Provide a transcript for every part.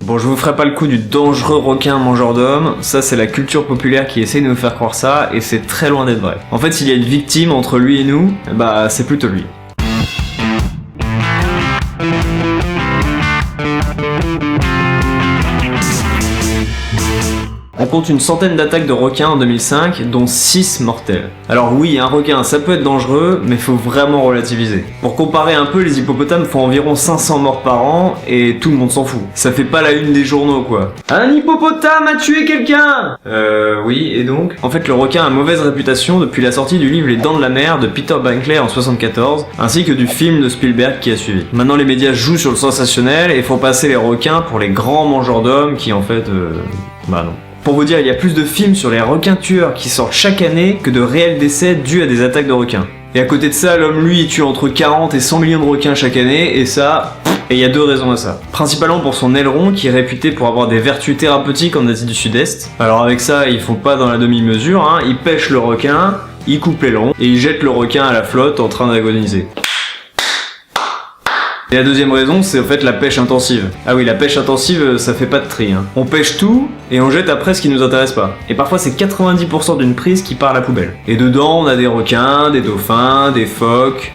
Bon, je vous ferai pas le coup du dangereux requin mangeur d'hommes, ça c'est la culture populaire qui essaie de nous faire croire ça, et c'est très loin d'être vrai. En fait, s'il y a une victime entre lui et nous, bah c'est plutôt lui. On compte une centaine d'attaques de requins en 2005, dont 6 mortelles. Alors oui, un requin ça peut être dangereux, mais faut vraiment relativiser. Pour comparer un peu, les hippopotames font environ 500 morts par an, et tout le monde s'en fout. Ça fait pas la une des journaux quoi. Un hippopotame a tué quelqu'un! Oui, et donc? En fait, le requin a mauvaise réputation depuis la sortie du livre Les Dents de la Mer de Peter Bankley en 74, ainsi que du film de Spielberg qui a suivi. Maintenant les médias jouent sur le sensationnel et font passer les requins pour les grands mangeurs d'hommes qui en fait... bah non. Pour vous dire, il y a plus de films sur les requins tueurs qui sortent chaque année que de réels décès dus à des attaques de requins. Et à côté de ça, l'homme lui il tue entre 40 et 100 millions de requins chaque année, et ça... Et il y a deux raisons à ça. Principalement pour son aileron qui est réputé pour avoir des vertus thérapeutiques en Asie du Sud-Est. Alors avec ça, ils font pas dans la demi-mesure, hein. Ils pêchent le requin, ils coupent l'aileron, et ils jettent le requin à la flotte en train d'agoniser. Et la deuxième raison, c'est en fait la pêche intensive. Ah oui, la pêche intensive, ça fait pas de tri. Hein. On pêche tout, et on jette après ce qui nous intéresse pas. Et parfois c'est 90% d'une prise qui part à la poubelle. Et dedans, on a des requins, des dauphins, des phoques...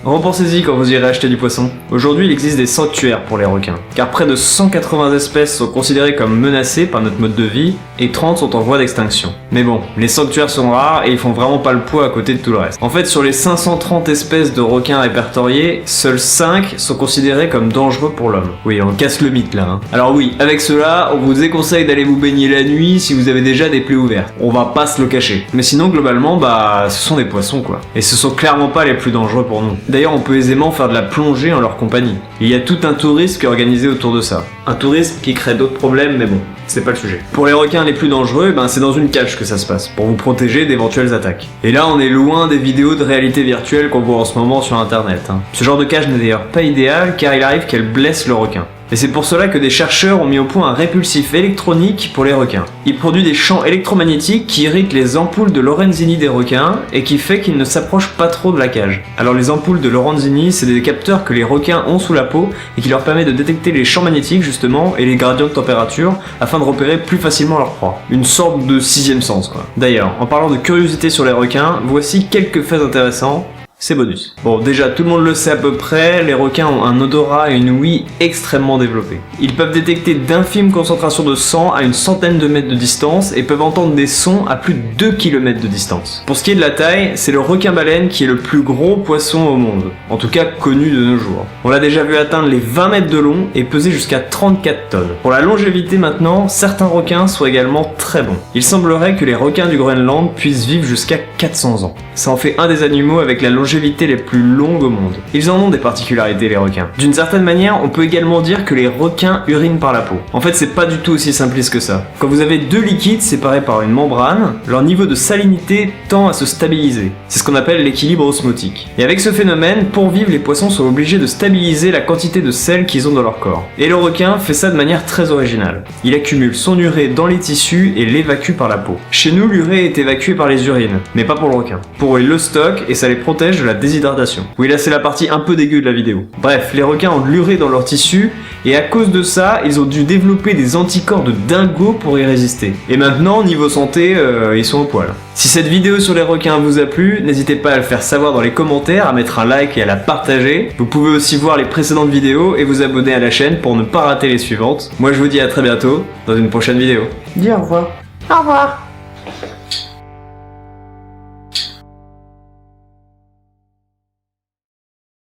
Repensez-y quand vous irez acheter du poisson. Aujourd'hui, il existe des sanctuaires pour les requins, car près de 180 espèces sont considérées comme menacées par notre mode de vie, et 30 sont en voie d'extinction. Mais bon, les sanctuaires sont rares et ils font vraiment pas le poids à côté de tout le reste. En fait, sur les 530 espèces de requins répertoriées, seules 5 sont considérées comme dangereux pour l'homme. Oui, on casse le mythe là. Hein. Alors oui, avec cela, on vous déconseille d'aller vous baigner la nuit si vous avez déjà des plaies ouvertes. On va pas se le cacher. Mais sinon, globalement, bah, ce sont des poissons quoi. Et ce sont clairement pas les plus dangereux pour nous. D'ailleurs, on peut aisément faire de la plongée en leur compagnie. Il y a tout un tourisme qui est organisé autour de ça. Un tourisme qui crée d'autres problèmes, mais bon, c'est pas le sujet. Pour les requins les plus dangereux, ben c'est dans une cage que ça se passe, pour vous protéger d'éventuelles attaques. Et là, on est loin des vidéos de réalité virtuelle qu'on voit en ce moment sur internet. Hein. Ce genre de cage n'est d'ailleurs pas idéal, car il arrive qu'elle blesse le requin. Et c'est pour cela que des chercheurs ont mis au point un répulsif électronique pour les requins. Il produit des champs électromagnétiques qui irritent les ampoules de Lorenzini des requins et qui fait qu'ils ne s'approchent pas trop de la cage. Alors les ampoules de Lorenzini, c'est des capteurs que les requins ont sous la peau et qui leur permet de détecter les champs magnétiques justement et les gradients de température afin de repérer plus facilement leur proie. Une sorte de sixième sens quoi. D'ailleurs, en parlant de curiosité sur les requins, voici quelques faits intéressants. C'est bonus. Bon, déjà, tout le monde le sait à peu près, les requins ont un odorat et une ouïe extrêmement développés. Ils peuvent détecter d'infimes concentrations de sang à une centaine de mètres de distance et peuvent entendre des sons à plus de 2 km de distance. Pour ce qui est de la taille, c'est le requin-baleine qui est le plus gros poisson au monde, en tout cas connu de nos jours. On l'a déjà vu atteindre les 20 mètres de long et peser jusqu'à 34 tonnes. Pour la longévité maintenant, certains requins sont également très bons. Il semblerait que les requins du Groenland puissent vivre jusqu'à 400 ans. Ça en fait un des animaux avec la longévité les plus longues au monde. Ils en ont des particularités les requins. D'une certaine manière, on peut également dire que les requins urinent par la peau. En fait, c'est pas du tout aussi simpliste que ça. Quand vous avez deux liquides séparés par une membrane, leur niveau de salinité tend à se stabiliser. C'est ce qu'on appelle l'équilibre osmotique. Et avec ce phénomène, pour vivre, les poissons sont obligés de stabiliser la quantité de sel qu'ils ont dans leur corps. Et le requin fait ça de manière très originale. Il accumule son urée dans les tissus et l'évacue par la peau. Chez nous, l'urée est évacuée par les urines, mais pas pour le requin. Pour eux, ils le stockent et ça les protège de la déshydratation. Oui, là c'est la partie un peu dégueu de la vidéo. Bref, les requins ont de l'urée dans leurs tissus et à cause de ça, ils ont dû développer des anticorps de dingo pour y résister. Et maintenant, niveau santé, ils sont au poil. Si cette vidéo sur les requins vous a plu, n'hésitez pas à le faire savoir dans les commentaires, à mettre un like et à la partager. Vous pouvez aussi voir les précédentes vidéos et vous abonner à la chaîne pour ne pas rater les suivantes. Moi je vous dis à très bientôt dans une prochaine vidéo. Dis au revoir. Au revoir.